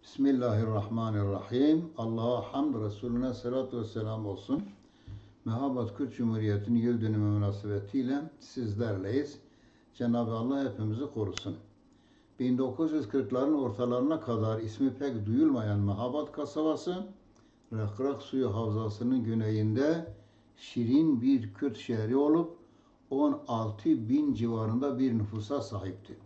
Bismillahirrahmanirrahim. Allah'a hamd, Resulüne salatu ve selam olsun. Mehabat Kürt Cumhuriyeti'nin yıl dönümü münasebetiyle sizlerleyiz. Cenab-ı Allah hepimizi korusun. 1940'ların ortalarına kadar ismi pek duyulmayan Mehabat kasabası, Rekrak Suyu Havzası'nın güneyinde şirin bir Kürt şehri olup 16 bin civarında bir nüfusa sahipti.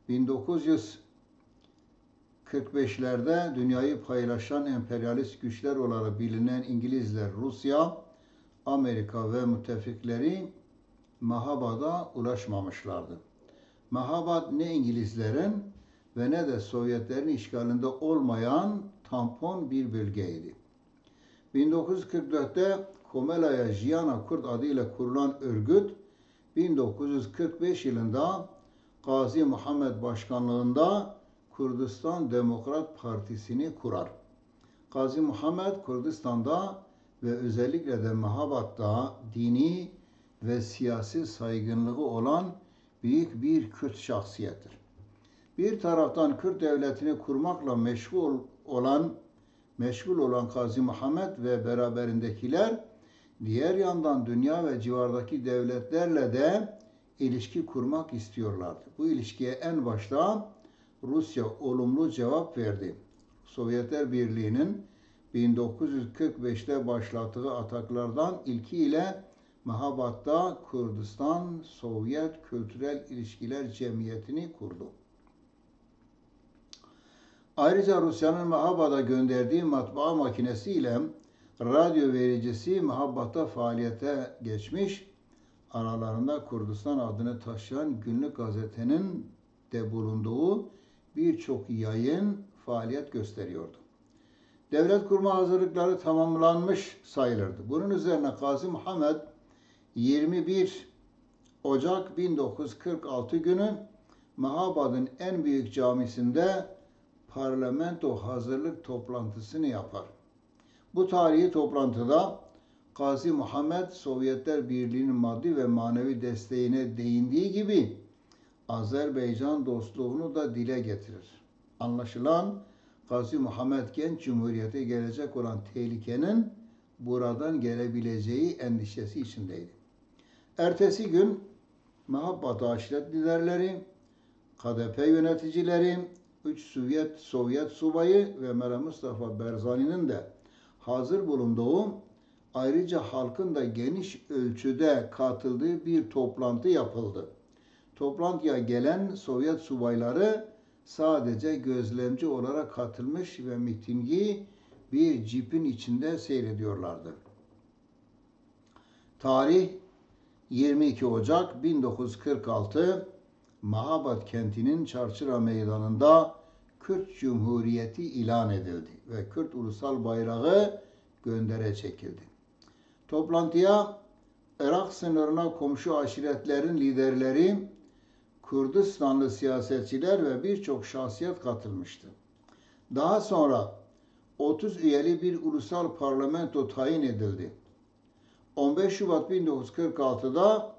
1945'lerde dünyayı paylaşan emperyalist güçler olarak bilinen İngilizler, Rusya, Amerika ve müttefikleri Mehabad'a ulaşmamışlardı. Mehabad ne İngilizlerin ve ne de Sovyetlerin işgalinde olmayan tampon bir bölgeydi. 1944'te Komelaya Jiyana Kurt adıyla kurulan örgüt 1945 yılında Gazi Muhammed başkanlığında Kürdistan Demokrat Partisi'ni kurar. Gazi Muhammed Kürdistan'da ve özellikle de Mehabad'da dini ve siyasi saygınlığı olan büyük bir Kürt şahsiyettir. Bir taraftan Kürt devletini kurmakla meşgul olan Gazi Muhammed ve beraberindekiler, diğer yandan dünya ve civardaki devletlerle de ilişki kurmak istiyorlardı. Bu ilişkiye en başta Rusya olumlu cevap verdi. Sovyetler Birliği'nin 1945'te başlattığı ataklardan ilkiyle Mehabad'da Kürdistan-Sovyet Kültürel İlişkiler Cemiyeti'ni kurdu. Ayrıca Rusya'nın Mehabad'a gönderdiği matbaa makinesi ile radyo vericisi Mehabad'da faaliyete geçmiş, aralarında Kürdistan adını taşıyan günlük gazetenin de bulunduğu birçok yayın faaliyet gösteriyordu. Devlet kurma hazırlıkları tamamlanmış sayılırdı. Bunun üzerine Gazi Muhammed 21 Ocak 1946 günü Mehabad'ın en büyük camisinde parlamento hazırlık toplantısını yapar. Bu tarihi toplantıda Gazi Muhammed Sovyetler Birliği'nin maddi ve manevi desteğine değindiği gibi Azerbaycan dostluğunu da dile getirir. Anlaşılan Gazi Muhammed Genç Cumhuriyeti gelecek olan tehlikenin buradan gelebileceği endişesi içindeydi. Ertesi gün Mehabad aşiret liderleri, KDP yöneticileri, 3 Sovyet subayı ve Mera Mustafa Berzani'nin de hazır bulunduğu, ayrıca halkın da geniş ölçüde katıldığı bir toplantı yapıldı. Toplantıya gelen Sovyet subayları sadece gözlemci olarak katılmış ve mitingi bir cipin içinde seyrediyorlardı. Tarih 22 Ocak 1946 Mehabad kentinin Çarçıra Meydanı'nda Kürt Cumhuriyeti ilan edildi ve Kürt ulusal bayrağı göndere çekildi. Toplantıya Irak sınırına komşu aşiretlerin liderleri, Kürdistanlı siyasetçiler ve birçok şahsiyet katılmıştı. Daha sonra 30 üyeli bir ulusal parlamento tayin edildi. 15 Şubat 1946'da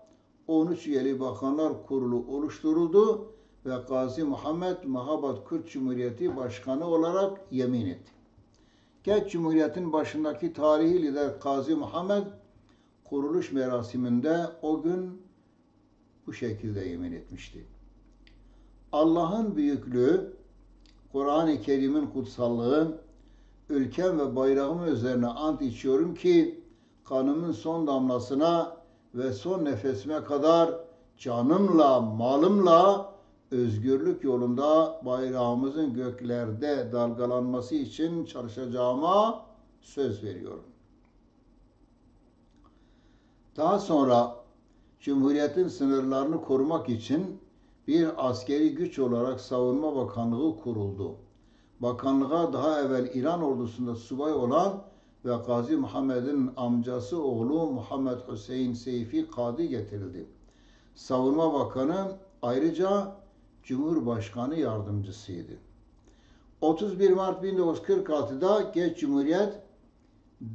13 üyeli Bakanlar Kurulu oluşturuldu ve Gazi Muhammed Mehabad Kürt Cumhuriyeti Başkanı olarak yemin etti. Genç Cumhuriyet'in başındaki tarihi lider Gazi Muhammed kuruluş merasiminde o gün bu şekilde yemin etmişti. Allah'ın büyüklüğü, Kur'an-ı Kerim'in kutsallığı, ülkem ve bayrağım üzerine ant içiyorum ki kanımın son damlasına ve son nefesime kadar canımla, malımla özgürlük yolunda bayrağımızın göklerde dalgalanması için çalışacağıma söz veriyorum. Daha sonra Cumhuriyet'in sınırlarını korumak için bir askeri güç olarak Savunma Bakanlığı kuruldu. Bakanlığa daha evvel İran ordusunda subay olan ve Gazi Muhammed'in amcası oğlu Muhammed Hüseyin Seyfi Kadi getirildi. Savunma Bakanı ayrıca Cumhurbaşkanı yardımcısıydı. 31 Mart 1946'da Genç Cumhuriyet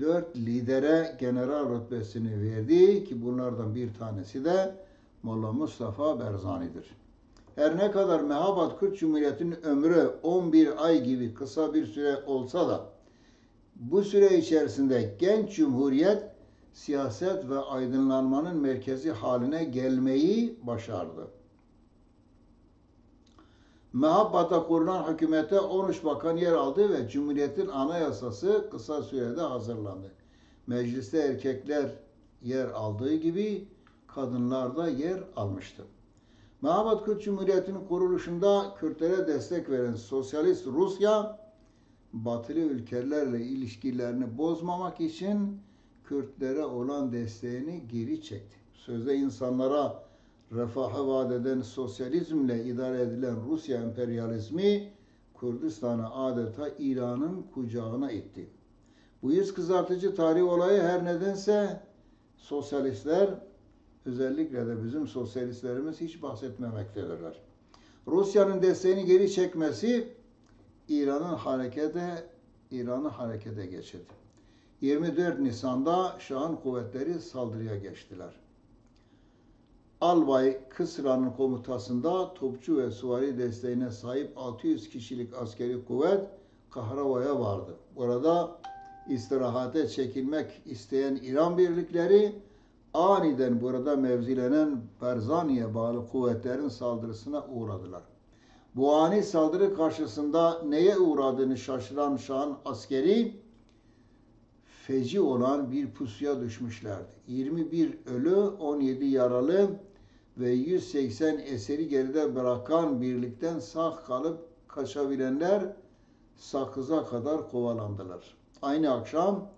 4 lidere general rütbesini verdi ki bunlardan bir tanesi de Molla Mustafa Berzani'dir. Her ne kadar Mehabat Kürt Cumhuriyeti'nin ömrü 11 ay gibi kısa bir süre olsa da bu süre içerisinde genç cumhuriyet siyaset ve aydınlanmanın merkezi haline gelmeyi başardı. Mehabbat'a kurulan hükümete 13 bakan yer aldı ve Cumhuriyet'in anayasası kısa sürede hazırlandı. Mecliste erkekler yer aldığı gibi kadınlar da yer almıştı. Mehabat Kürt Cumhuriyeti'nin kuruluşunda Kürtlere destek veren Sosyalist Rusya, Batılı ülkelerle ilişkilerini bozmamak için Kürtlere olan desteğini geri çekti. Sözde insanlara refahı vaat eden sosyalizmle idare edilen Rusya emperyalizmi Kürdistan'ı adeta İran'ın kucağına itti. Bu yüz kızartıcı tarih olayı her nedense sosyalistler, özellikle de bizim sosyalistlerimiz hiç bahsetmemektedirler. Rusya'nın desteğini geri çekmesi İran'ı harekete geçirdi. 24 Nisan'da Şah'ın kuvvetleri saldırıya geçtiler. Albay Kısra'nın komutasında topçu ve süvari desteğine sahip 600 kişilik askeri kuvvet Kahrao'ya vardı. Burada istirahate çekilmek isteyen İran birlikleri aniden burada mevzilenen Berzani'ye bağlı kuvvetlerin saldırısına uğradılar. Bu ani saldırı karşısında neye uğradığını şaşıran Şah'ın askeri feci olan bir pusuya düşmüşlerdi. 21 ölü, 17 yaralı ve 180 eseri geride bırakan birlikten sağ kalıp kaçabilenler Sakız'a kadar kovalandılar. Aynı akşam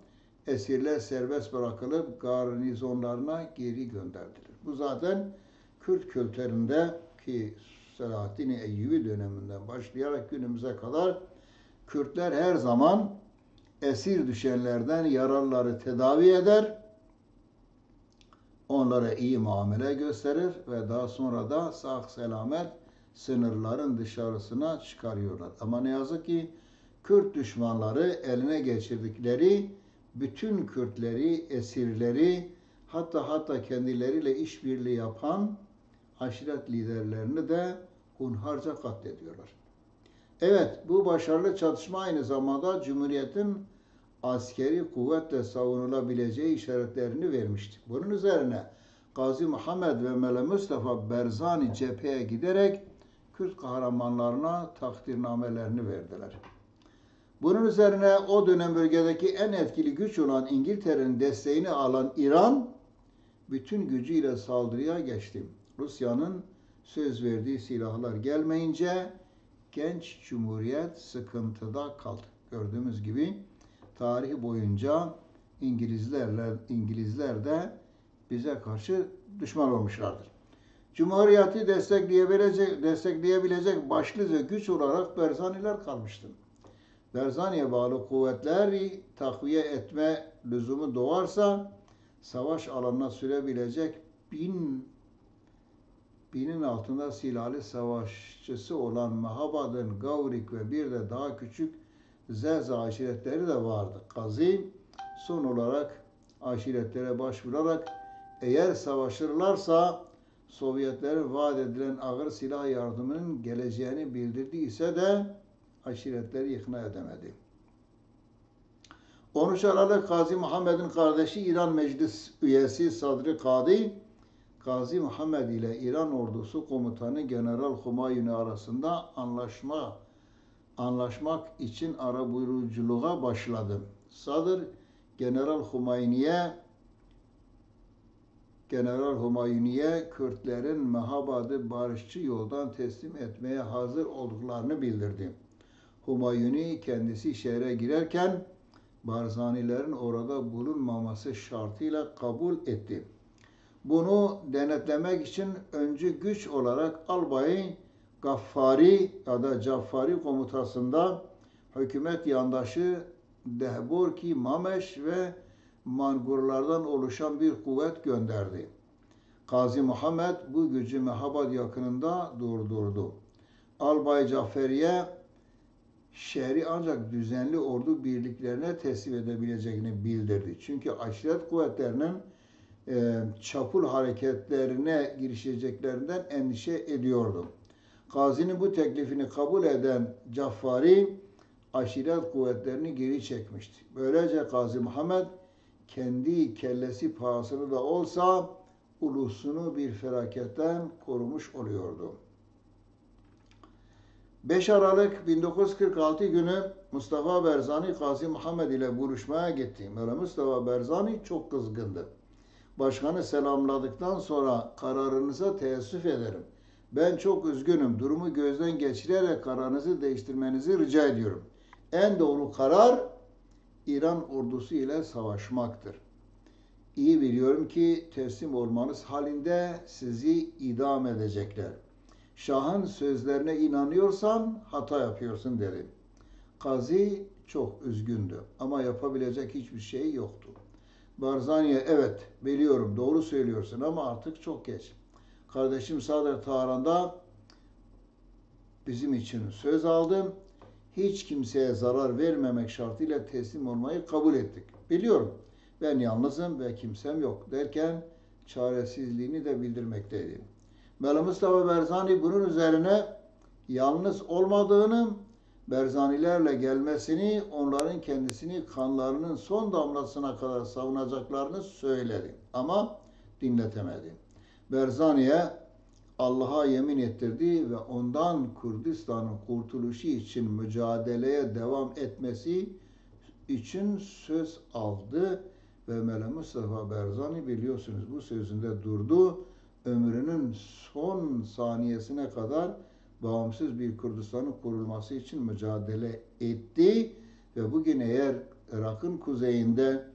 esirler serbest bırakılıp garnizonlarına geri gönderdiler. Bu zaten Kürt kültüründe ki Selahaddin Eyyubi döneminden başlayarak günümüze kadar Kürtler her zaman esir düşenlerden yaralıları tedavi eder, onlara iyi muamele gösterir ve daha sonra da sağ selamet sınırların dışarısına çıkarıyorlar. Ama ne yazık ki Kürt düşmanları eline geçirdikleri bütün Kürtleri, esirleri, hatta kendileriyle işbirliği yapan aşiret liderlerini de hunharca katlediyorlar. Evet, bu başarılı çatışma aynı zamanda Cumhuriyet'in askeri kuvvetle savunulabileceği işaretlerini vermişti. Bunun üzerine Gazi Muhammed ve Mele Mustafa Berzani cepheye giderek Kürt kahramanlarına takdirnamelerini verdiler. Bunun üzerine o dönem bölgedeki en etkili güç olan İngiltere'nin desteğini alan İran bütün gücüyle saldırıya geçti. Rusya'nın söz verdiği silahlar gelmeyince genç cumhuriyet sıkıntıda kaldı. Gördüğümüz gibi tarihi boyunca İngilizler de bize karşı düşman olmuşlardır. Cumhuriyeti destekleyebilecek başlıca güç olarak Berzaniler kalmıştır. Berzani'ye bağlı kuvvetleri takviye etme lüzumu doğarsa savaş alanına sürebilecek binin altında silahlı savaşçısı olan Mehabad'ın Gavrik ve bir de daha küçük Zeza aşiretleri de vardı. Gazi son olarak aşiretlere başvurarak eğer savaşırlarsa Sovyetlerin vaat edilen ağır silah yardımının geleceğini bildirdiyse de aşiretleri ikna edemedi. 13 Aralık Gazi Muhammed'in kardeşi İran Meclis üyesi Sadri Kadi, Gazi Muhammed ile İran ordusu komutanı General Humayuni arasında anlaşmak için arabuluculuğa başladı. Sadr General Humayuni'ye Kürtlerin Mehabad'ı barışçı yoldan teslim etmeye hazır olduklarını bildirdi. Humayuni kendisi şehre girerken Barzanilerin orada bulunmaması şartıyla kabul etti. Bunu denetlemek için öncü güç olarak Albay Gaffari ya da Caffari komutasında hükümet yandaşı Dehborki, Mameş ve Mangurlardan oluşan bir kuvvet gönderdi. Gazi Muhammed bu gücü Mehabad yakınında durdurdu. Albay Caffari'ye şehri ancak düzenli ordu birliklerine teslim edebileceğini bildirdi. Çünkü aşiret kuvvetlerinin çapul hareketlerine girişeceklerinden endişe ediyordu. Gazinin bu teklifini kabul eden Caffari aşiret kuvvetlerini geri çekmişti. Böylece Gazi Muhammed kendi kellesi pahasına da olsa ulusunu bir felaketten korumuş oluyordu. 5 Aralık 1946 günü Mustafa Berzani Gazi Muhammed ile buluşmaya gitti. Mustafa Berzani çok kızgındı. Başkanı selamladıktan sonra kararınıza teessüf ederim. Ben çok üzgünüm. Durumu gözden geçirerek kararınızı değiştirmenizi rica ediyorum. En doğru karar İran ordusu ile savaşmaktır. İyi biliyorum ki teslim olmanız halinde sizi idam edecekler. Şahın sözlerine inanıyorsan hata yapıyorsun dedi. Gazi çok üzgündü ama yapabilecek hiçbir şey yoktu. Barzani'ye evet biliyorum doğru söylüyorsun ama artık çok geç. Kardeşim Sadır Tahran'da bizim için söz aldım. Hiç kimseye zarar vermemek şartıyla teslim olmayı kabul ettik. Biliyorum ben yalnızım ve kimsem yok derken çaresizliğini de bildirmekteydi. Mustafa Berzani bunun üzerine yalnız olmadığını, Berzanilerle gelmesini, onların kendisini kanlarının son damlasına kadar savunacaklarını söyledi. Ama dinletemedi. Berzani'ye Allah'a yemin ettirdi ve ondan Kürdistan'ın kurtuluşu için mücadeleye devam etmesi için söz aldı ve Mustafa Berzani biliyorsunuz bu sözünde durdu. Ömrünün son saniyesine kadar bağımsız bir Kürdistan'ın kurulması için mücadele etti ve bugün eğer Irak'ın kuzeyinde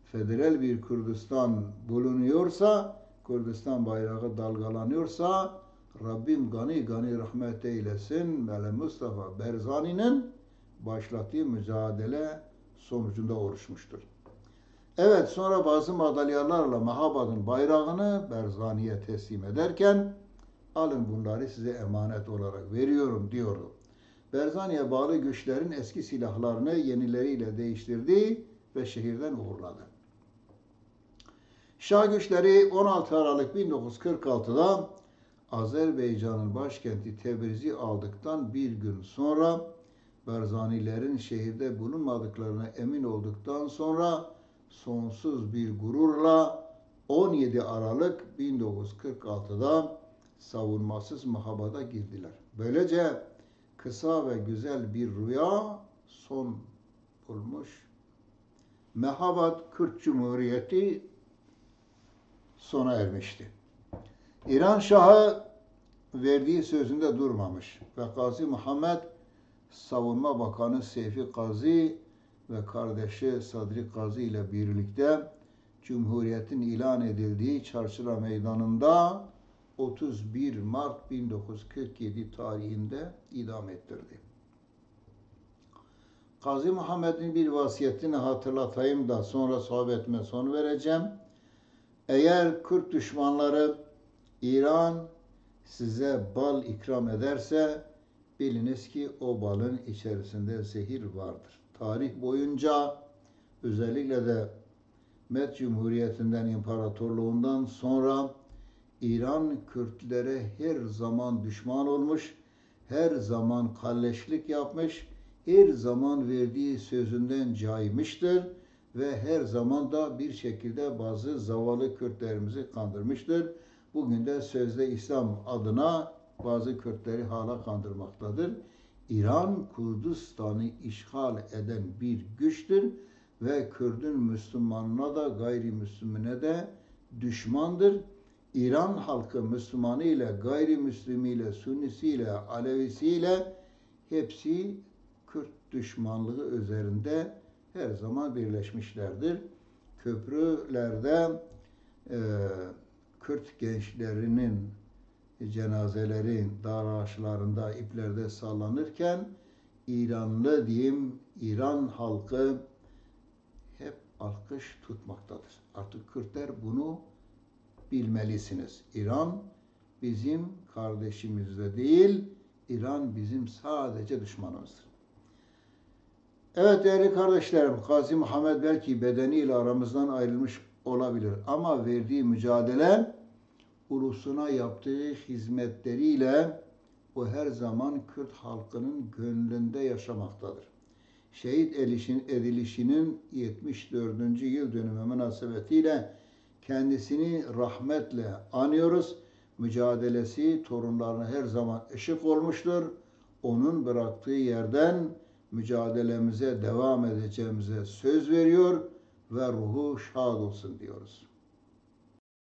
federal bir Kürdistan bulunuyorsa, Kürdistan bayrağı dalgalanıyorsa Rabbim gani gani rahmet eylesin Mustafa Berzani'nin başlattığı mücadele sonucunda oluşmuştur. Evet, sonra bazı madalyalarla Mahabad'ın bayrağını Berzani'ye teslim ederken alın bunları size emanet olarak veriyorum diyordu. Berzani'ye bağlı güçlerin eski silahlarını yenileriyle değiştirdi ve şehirden uğurladı. Şah güçleri 16 Aralık 1946'da Azerbaycan'ın başkenti Tebriz'i aldıktan bir gün sonra Berzanilerin şehirde bulunmadıklarına emin olduktan sonra sonsuz bir gururla 17 Aralık 1946'da savunmasız Mahabad'a girdiler. Böylece kısa ve güzel bir rüya son bulmuş. Mahabad Kürt Cumhuriyeti sona ermişti. İran Şahı verdiği sözünde durmamış ve Gazi Muhammed Savunma Bakanı Seyfi Gazi ve kardeşi Sadri Gazi ile birlikte Cumhuriyet'in ilan edildiği Çarşıra Meydanı'nda 31 Mart 1947 tarihinde idam ettirdi. Gazi Muhammed'in bir vasiyetini hatırlatayım da sonra sohbetime son vereceğim. Eğer Kürt düşmanları İran size bal ikram ederse biliniz ki o balın içerisinde zehir vardır. Tarih boyunca özellikle de Med Cumhuriyeti'nden, imparatorluğundan sonra İran Kürtlere her zaman düşman olmuş, her zaman kalleşlik yapmış, her zaman verdiği sözünden caymıştır ve her zaman da bir şekilde bazı zavallı Kürtlerimizi kandırmıştır. Bugün de sözde İslam adına bazı Kürtleri hala kandırmaktadır. İran, Kürdistan'ı işgal eden bir güçtür ve Kürdün Müslümanına da gayrimüslimine de düşmandır. İran halkı Müslümanı ile, gayrimüslimi ile, Sünnisi ile, Alevisi ile hepsi Kürt düşmanlığı üzerinde her zaman birleşmişlerdir. Köprülerde Kürt gençlerinin cenazeleri dar ağaçlarında, iplerde sallanırken İranlı diyeyim, İran halkı hep alkış tutmaktadır. Artık Kürtler bunu bilmelisiniz. İran bizim kardeşimiz de değil, İran bizim sadece düşmanımızdır. Evet değerli kardeşlerim, Gazi Muhammed belki bedeniyle aramızdan ayrılmış olabilir ama verdiği mücadele, ulusuna yaptığı hizmetleriyle O her zaman Kürt halkının gönlünde yaşamaktadır. Şehit edilişinin 74. yıl dönümü münasebetiyle kendisini rahmetle anıyoruz. Mücadelesi torunlarına her zaman ışık olmuştur. Onun bıraktığı yerden mücadelemize devam edeceğimize söz veriyor ve ruhu şad olsun diyoruz.